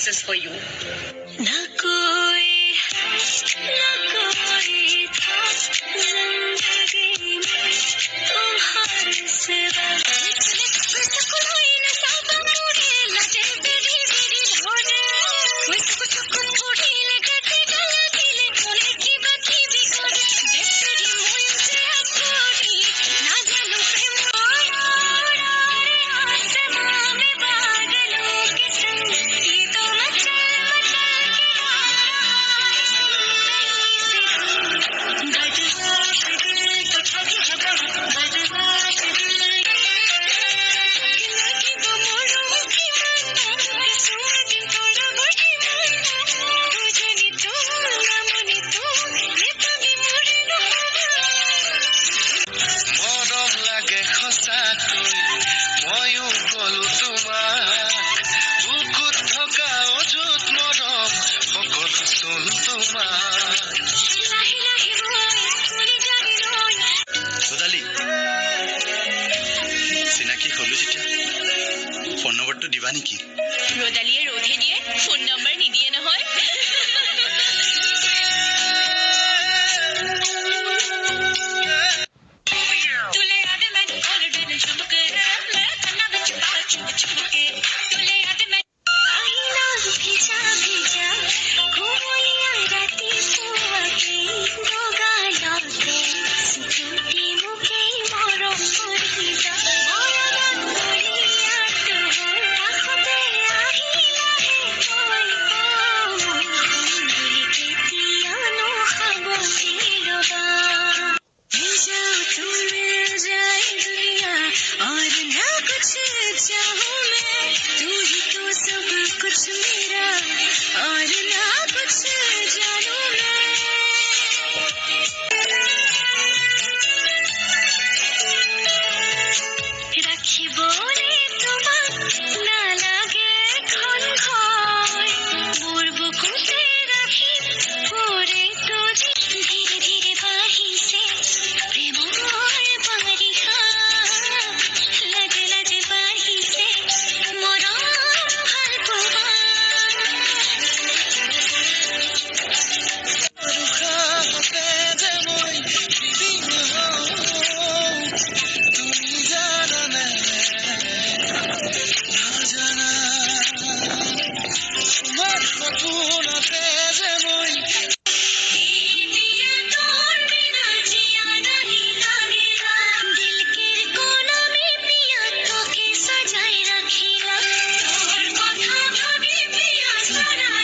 this is for you. ना कोई है ना कोई था जिंदगी में तुम्हारे सिवा कोई न साबा मुड़े लगे बेरी बेरी धोरे कोई कुछ थोड़ी लगते गला दिले कोने की बाती भी करे बेरी मुझे अकोरी ना जानू प्रेम आसमां में बादलों के संग ये तो मचल মৰম লাগে সঁচাকৈ ময়ো কলো তোমাক বুকুত থকা অযুত মৰম সকলো চোন তোমাৰ সোধালি চিনাকি হলো যেতিয়া ফোন নম্বৰটো দিবা নেকি ৰদালিয়ে ৰধে দিয়ে ফোন নম্বৰ